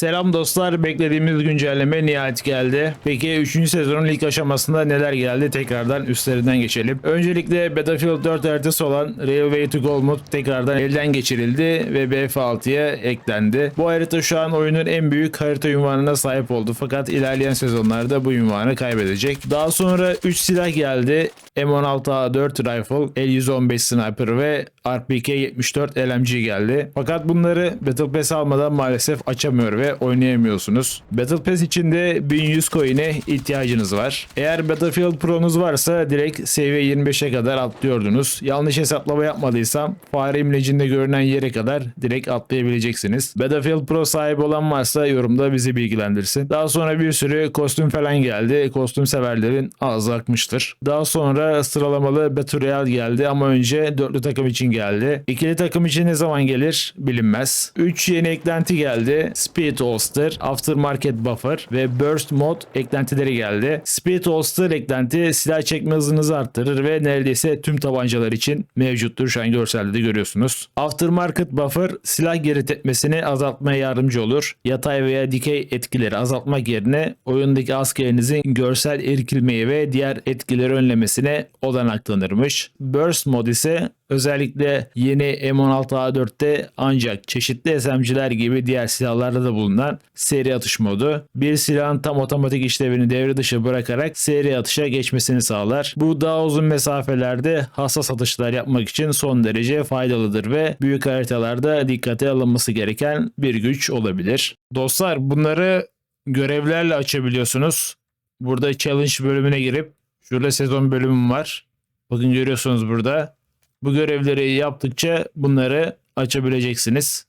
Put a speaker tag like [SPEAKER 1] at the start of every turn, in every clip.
[SPEAKER 1] Selam dostlar, beklediğimiz güncelleme nihayet geldi. Peki 3. sezonun ilk aşamasında neler geldi? Tekrardan üstlerinden geçelim. Öncelikle Battlefield 4 haritası olan Railway to Golmud tekrardan elden geçirildi ve BF6'ya eklendi. Bu harita şu an oyunun en büyük harita unvanına sahip oldu, fakat ilerleyen sezonlarda bu unvanı kaybedecek. Daha sonra 3 silah geldi. M16A4 Rifle, L115 Sniper ve RPK-74 LMG geldi. Fakat bunları Battle Pass almadan maalesef açamıyor ve oynayamıyorsunuz. Battle Pass için de 1100 coin'e ihtiyacınız var. Eğer Battlefield Pro'nuz varsa direkt seviye 25'e kadar atlıyordunuz. Yanlış hesaplama yapmadıysam fare imlecinde görünen yere kadar direkt atlayabileceksiniz. Battlefield Pro sahibi olan varsa yorumda bizi bilgilendirsin. Daha sonra bir sürü kostüm falan geldi. Kostüm severlerin ağzı akmıştır. Daha sonra sıralamalı Battle Royale geldi ama önce dörtlü takım için geldi. İkili takım için ne zaman gelir bilinmez. 3 yeni eklenti geldi. Speed Holster, Aftermarket Buffer ve Burst Mod eklentileri geldi. Speed Holster eklenti silah çekme hızınızı arttırır ve neredeyse tüm tabancalar için mevcuttur. Şu an görselde de görüyorsunuz. Aftermarket Buffer silah geri tepmesini azaltmaya yardımcı olur. Yatay veya dikey etkileri azaltmak yerine oyundaki askerinizin görsel irkilmeyi ve diğer etkileri önlemesine olanak tanırmış. Burst Mod ise özellikle yeni M16A4'te ancak çeşitli SMG'ler gibi diğer silahlarda da bulunan seri atış modu. Bir silahın tam otomatik işlevini devre dışı bırakarak seri atışa geçmesini sağlar. Bu daha uzun mesafelerde hassas atışlar yapmak için son derece faydalıdır ve büyük haritalarda dikkate alınması gereken bir güç olabilir. Dostlar, bunları görevlerle açabiliyorsunuz. Burada challenge bölümüne girip şurada sezon bölümüm var. Bakın görüyorsunuz burada. Bu görevleri yaptıkça bunları açabileceksiniz.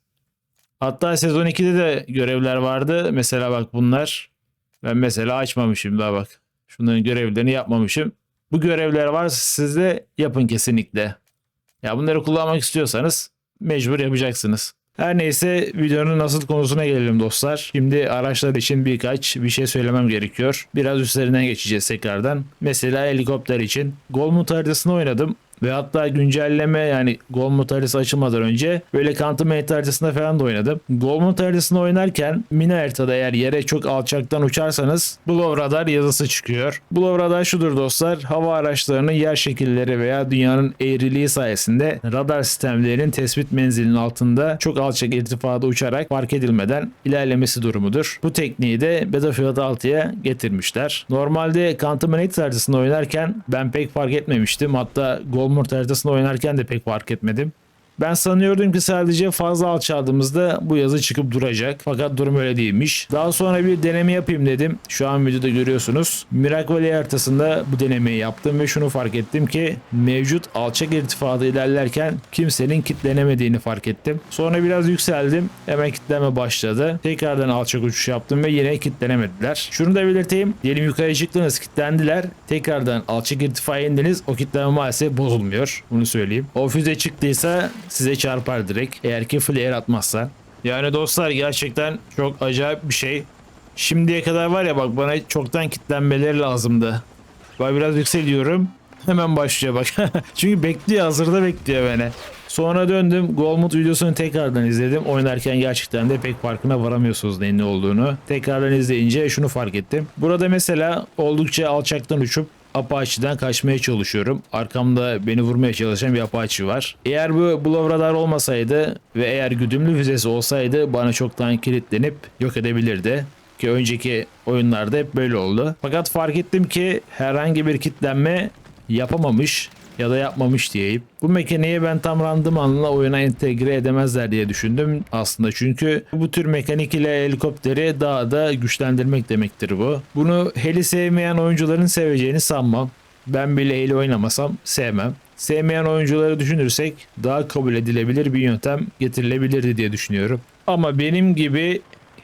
[SPEAKER 1] Hatta sezon 2'de de görevler vardı. Mesela bak bunlar. Ben mesela açmamışım daha bak. Şunların görevlerini yapmamışım. Bu görevler varsa siz de yapın kesinlikle. Ya bunları kullanmak istiyorsanız mecbur yapacaksınız. Her neyse, videonun asıl konusuna gelelim dostlar. Şimdi araçlar için bir şey söylemem gerekiyor. Biraz üstlerinden geçeceğiz tekrardan. Mesela helikopter için Golmud haritasını oynadım. Ve hatta güncelleme, yani Golmud haritası açılmadan önce böyle Cantonment haritasında falan da oynadım. Golmud haritasını oynarken mini haritada eğer yere çok alçaktan uçarsanız Blow Radar yazısı çıkıyor. Blow Radar şudur dostlar: hava araçlarının yer şekilleri veya dünyanın eğriliği sayesinde radar sistemlerinin tespit menzilinin altında çok alçak irtifada uçarak fark edilmeden ilerlemesi durumudur. Bu tekniği de Battlefield 6'ya getirmişler. Normalde Cantonment haritasını oynarken ben pek fark etmemiştim. Hatta Golmud haritasını oynarken de pek fark etmedim. Ben sanıyordum ki sadece fazla alçaldığımızda bu yazı çıkıp duracak. Fakat durum öyle değilmiş. Daha sonra bir deneme yapayım dedim. Şu an videoda görüyorsunuz. Miracle Valley haritasında bu denemeyi yaptım ve şunu fark ettim ki mevcut alçak irtifada ilerlerken kimsenin kitlenemediğini fark ettim. Sonra biraz yükseldim. Hemen kitleme başladı. Tekrardan alçak uçuş yaptım ve yine kitlenemediler. Şunu da belirteyim. Diyelim yukarı çıktınız, kitlendiler. Tekrardan alçak irtifaya indiniz. O kitleme maalesef bozulmuyor. Bunu söyleyeyim. O füze çıktıysa size çarpar direkt, eğer ki flare atmazsa. Yani dostlar, gerçekten çok acayip bir şey. Şimdiye kadar var ya, bak bana çoktan kitlenmeleri lazımdı. Bak biraz yükseliyorum. Hemen başlıyor bak. Çünkü bekliyor, hazırda bekliyor beni. Sonra döndüm, Golmud videosunu tekrardan izledim. Oynarken gerçekten de pek farkına varamıyorsunuz neyin ne olduğunu. Tekrardan izleyince şunu fark ettim. Burada mesela oldukça alçaktan uçup Apache'den kaçmaya çalışıyorum. Arkamda beni vurmaya çalışan bir Apache var. Eğer bu Blow Radar olmasaydı ve eğer güdümlü füzesi olsaydı bana çoktan kilitlenip yok edebilirdi. Ki önceki oyunlarda hep böyle oldu. Fakat fark ettim ki herhangi bir kilitlenme yapamamış ya da yapmamış diyeyim. Bu mekaniği ben tam randımanla oyuna entegre edemezler diye düşündüm aslında, çünkü bu tür mekanik ile helikopteri daha da güçlendirmek demektir bu. Bunu heli sevmeyen oyuncuların seveceğini sanmam. Ben bile heli oynamasam sevmem. Sevmeyen oyuncuları düşünürsek daha kabul edilebilir bir yöntem getirilebilirdi diye düşünüyorum. Ama benim gibi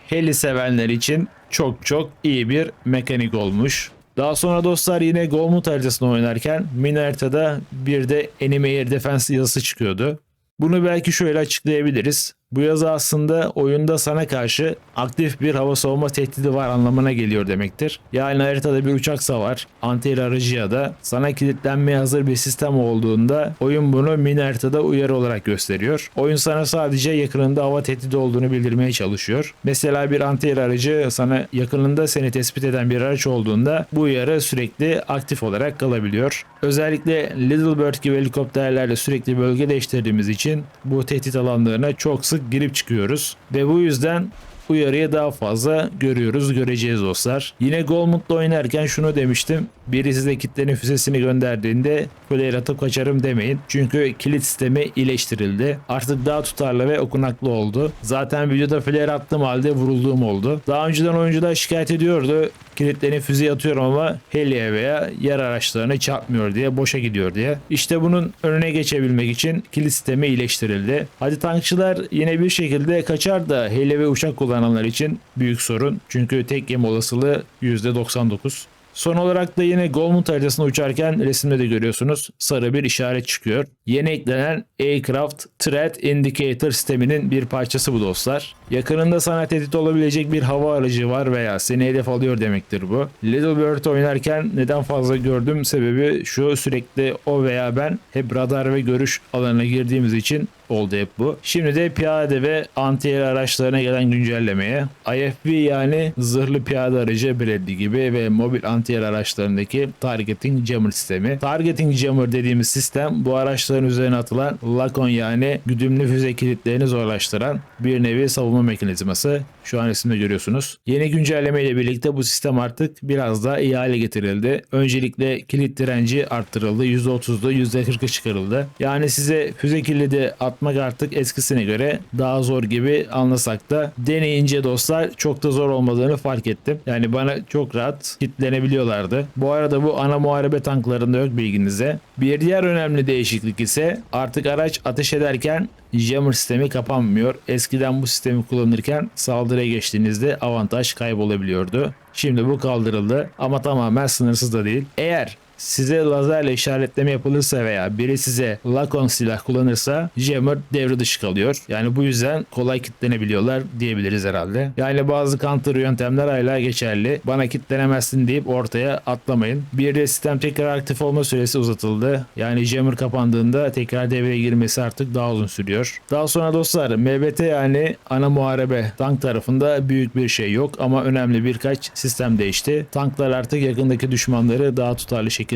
[SPEAKER 1] heli sevenler için çok çok iyi bir mekanik olmuş. Daha sonra dostlar, yine Golmud haritasını oynarken mini haritada bir de Enemy Air Defense yazısı çıkıyordu. Bunu belki şöyle açıklayabiliriz. Bu yazı aslında oyunda sana karşı aktif bir hava savunma tehdidi var anlamına geliyor demektir. Yani haritada bir uçaksa var, anti-air aracı ya da sana kilitlenmeye hazır bir sistem olduğunda oyun bunu mini haritada uyarı olarak gösteriyor. Oyun sana sadece yakınında hava tehdidi olduğunu bildirmeye çalışıyor. Mesela bir anti-air aracı sana yakınında seni tespit eden bir araç olduğunda bu uyarı sürekli aktif olarak kalabiliyor. Özellikle Little Bird gibi helikopterlerle sürekli bölge değiştirdiğimiz için bu tehdit alanlarına çok sık girip çıkıyoruz ve bu yüzden uyarıyı daha fazla göreceğiz dostlar. Yine Golmud'da oynarken şunu demiştim. Biri size kitlenin füzesini gönderdiğinde flare atıp kaçarım demeyin. Çünkü kilit sistemi iyileştirildi. Artık daha tutarlı ve okunaklı oldu. Zaten videoda flare attığım halde vurulduğum oldu. Daha önceden oyuncular şikayet ediyordu. Kilitlerini füzeye atıyorum ama heliye veya yer araçlarına çarpmıyor diye, boşa gidiyor diye. İşte bunun önüne geçebilmek için kilit sistemi iyileştirildi. Hadi tankçılar yine bir şekilde kaçar da heli ve uçak kullananlar için büyük sorun. Çünkü tek yem olasılığı %99. Son olarak da yine Golmud haritasında uçarken resimde de görüyorsunuz sarı bir işaret çıkıyor. Yeni eklenen Aircraft Threat Indicator sisteminin bir parçası bu dostlar. Yakınında sana tehdit olabilecek bir hava aracı var veya seni hedef alıyor demektir bu. Little Bird oynarken neden fazla gördüm sebebi şu: sürekli o veya ben hep radar ve görüş alanına girdiğimiz için oldu hep bu. Şimdi de piyade ve anti-air araçlarına gelen güncellemeye IFV yani zırhlı piyade aracı Bradley gibi ve mobil anti-air araçlarındaki Targeting Jammer sistemi. Targeting Jammer dediğimiz sistem bu araçların üzerine atılan Lakon yani güdümlü füze kilitlerini zorlaştıran bir nevi savunma mekanizması. Şu an resimde görüyorsunuz. Yeni güncelleme ile birlikte bu sistem artık biraz daha iyi hale getirildi. Öncelikle kilit direnci arttırıldı. %30'du %40'a çıkarıldı. Yani size füze kilidi atmak artık eskisine göre daha zor gibi anlasak da deneyince dostlar çok da zor olmadığını fark ettim. Yani bana çok rahat kilitlenebiliyorlardı. Bu arada bu ana muharebe tanklarında yok, bilginize. Bir diğer önemli değişiklik ise artık araç ateş ederken jammer sistemi kapanmıyor. Eskiden bu sistemi kullanırken saldırıya geçtiğinizde avantaj kaybolabiliyordu. Şimdi bu kaldırıldı ama tamamen sınırsız da değil. Eğer size lazerle işaretleme yapılırsa veya biri size Lakon silah kullanırsa jammer devre dışı kalıyor. Yani bu yüzden kolay kilitlenebiliyorlar diyebiliriz herhalde. Yani bazı counter yöntemler hala geçerli. Bana kilitlenemezsin deyip ortaya atlamayın. Bir de sistem tekrar aktif olma süresi uzatıldı. Yani jammer kapandığında tekrar devreye girmesi artık daha uzun sürüyor. Daha sonra dostlar MBT yani ana muharebe tank tarafında büyük bir şey yok ama önemli birkaç sistem değişti. Tanklar artık yakındaki düşmanları daha tutarlı şekilde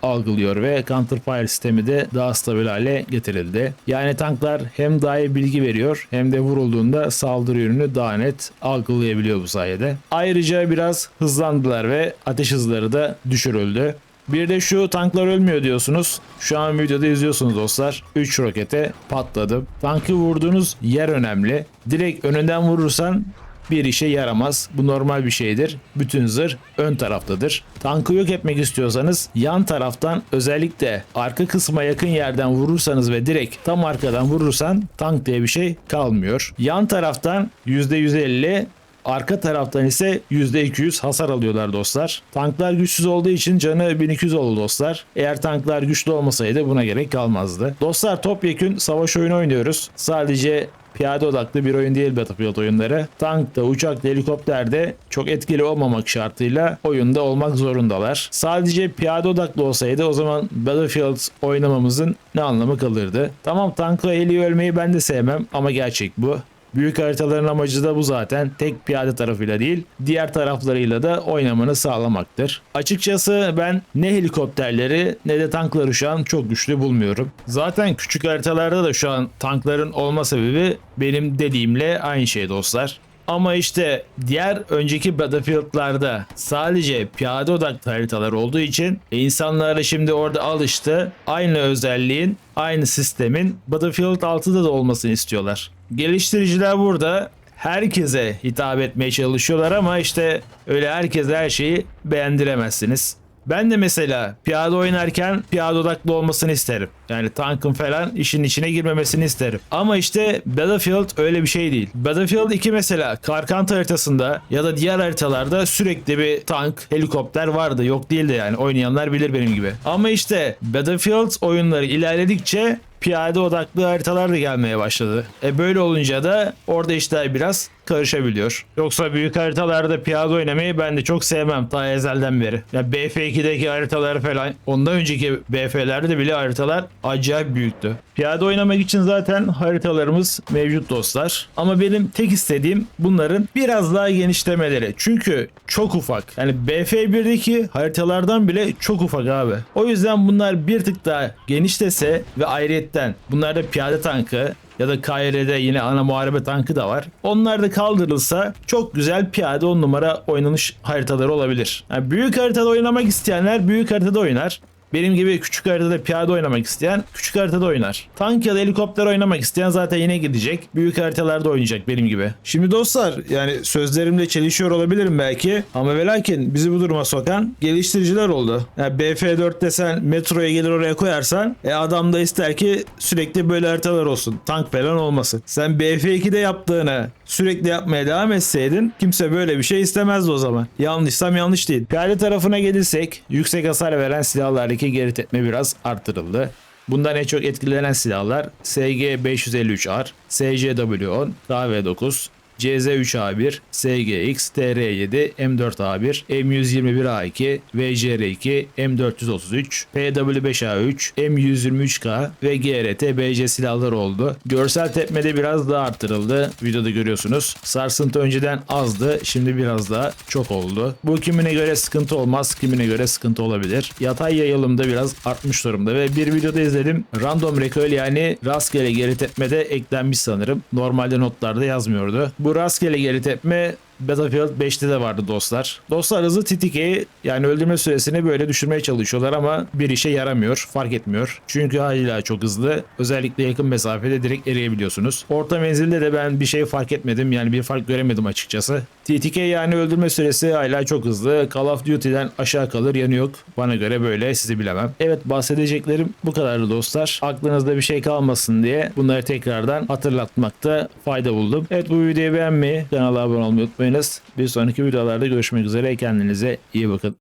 [SPEAKER 1] algılıyor ve counterfire sistemi de daha stabil hale getirildi. Yani tanklar hem daha iyi bilgi veriyor hem de vurulduğunda saldırı yönünü daha net algılayabiliyor bu sayede. Ayrıca biraz hızlandılar ve ateş hızları da düşürüldü. Bir de şu tanklar ölmüyor diyorsunuz. Şu an videoda izliyorsunuz dostlar. 3 rokete patladım. Tankı vurduğunuz yer önemli. Direkt önünden vurursan bir işe yaramaz. Bu normal bir şeydir. Bütün zırh ön taraftadır. Tankı yok etmek istiyorsanız yan taraftan, özellikle arka kısma yakın yerden vurursanız ve direkt tam arkadan vurursan tank diye bir şey kalmıyor. Yan taraftan %150, arka taraftan ise %200 hasar alıyorlar dostlar. Tanklar güçsüz olduğu için canı 1200 oldu dostlar. Eğer tanklar güçlü olmasaydı buna gerek kalmazdı. Dostlar topyekün savaş oyunu oynuyoruz. Sadece piyade odaklı bir oyun değil Battlefield oyunları. Tankta, uçakta, helikopterde çok etkili olmamak şartıyla oyunda olmak zorundalar. Sadece piyade odaklı olsaydı o zaman Battlefield oynamamızın ne anlamı kalırdı? Tamam, tankla heli ölmeyi ben de sevmem ama gerçek bu. Büyük haritaların amacı da bu zaten. Tek piyade tarafıyla değil, diğer taraflarıyla da oynamanı sağlamaktır. Açıkçası ben ne helikopterleri ne de tankları şu an çok güçlü bulmuyorum. Zaten küçük haritalarda da şu an tankların olma sebebi benim dediğimle aynı şey dostlar. Ama işte diğer önceki Battlefield'larda sadece piyade odaklı haritalar olduğu için insanlar da şimdi orada alıştı. Aynı özelliğin, aynı sistemin Battlefield 6'da da olmasını istiyorlar. Geliştiriciler burada herkese hitap etmeye çalışıyorlar ama işte öyle herkese her şeyi beğendiremezsiniz. Ben de mesela piyade oynarken piyade odaklı olmasını isterim. Yani tankın falan işin içine girmemesini isterim. Ama işte Battlefield öyle bir şey değil. Battlefield 2 mesela Karkant haritasında ya da diğer haritalarda sürekli bir tank, helikopter vardı. Yok değil de yani oynayanlar bilir benim gibi. Ama işte Battlefield oyunları ilerledikçe piyade odaklı haritalar da gelmeye başladı. Böyle olunca da orada işler biraz karışabiliyor. Yoksa büyük haritalarda piyade oynamayı ben de çok sevmem ta ezelden beri. Ya BF2'deki haritalar falan, ondan önceki BF'lerde bile haritalar acayip büyüktü. Piyade oynamak için zaten haritalarımız mevcut dostlar. Ama benim tek istediğim bunların biraz daha genişlemeleri. Çünkü çok ufak. Yani BF1'deki haritalardan bile çok ufak abi. O yüzden bunlar bir tık daha genişlese ve ayrıyetten bunlarda piyade tankı ya da KR'de yine ana muharebe tankı da var. Onlar da kaldırılsa çok güzel piyade 10 numara oynanış haritaları olabilir. Yani büyük haritada oynamak isteyenler büyük haritada oynar. Benim gibi küçük haritada piyade oynamak isteyen küçük haritada oynar. Tank ya da helikopter oynamak isteyen zaten yine gidecek. Büyük haritalarda oynayacak benim gibi. Şimdi dostlar, yani sözlerimle çelişiyor olabilirim belki. Ama ve lakin bizi bu duruma sokan geliştiriciler oldu. Yani BF4 desen metroya gelir oraya koyarsan adam da ister ki sürekli böyle haritalar olsun. Tank falan olmasın. Sen BF2'de yaptığını sürekli yapmaya devam etseydin kimse böyle bir şey istemezdi o zaman. Yanlışsam yanlış değil. Piyade tarafına gelirsek yüksek hasar veren silahlardaki geri tepme biraz arttırıldı. Bundan en çok etkilenen silahlar SG-553R, SCW-10, KV-9, CZ-3A1, SGX, TR7, M4A1, M121A2, VCR2, M433, PW5A3, M123K ve GRT-BC silahları oldu. Görsel tepmede biraz daha arttırıldı. Videoda görüyorsunuz. Sarsıntı önceden azdı. Şimdi biraz daha çok oldu. Bu kimine göre sıkıntı olmaz, kimine göre sıkıntı olabilir. Yatay yayılımda biraz artmış durumda ve bir videoda izledim. Random recoil, yani rastgele geri tepmede eklenmiş sanırım. Normalde notlarda yazmıyordu. Bu rastgele geri tepme Battlefield 5'te de vardı dostlar. Dostlar hızlı TTK'yi, yani öldürme süresini böyle düşürmeye çalışıyorlar ama bir işe yaramıyor. Fark etmiyor. Çünkü hala çok hızlı. Özellikle yakın mesafede direkt eriyebiliyorsunuz. Orta menzilde de ben bir şey fark etmedim. Yani bir fark göremedim açıkçası. TTK, yani öldürme süresi hala çok hızlı. Call of Duty'den aşağı kalır, yanı yok. Bana göre böyle, sizi bilemem. Evet, bahsedeceklerim bu kadardı dostlar. Aklınızda bir şey kalmasın diye bunları tekrardan hatırlatmakta fayda buldum. Evet, bu videoyu beğenmeyi, kanala abone olmayı unutmayınız. Bir sonraki videolarda görüşmek üzere. Kendinize iyi bakın.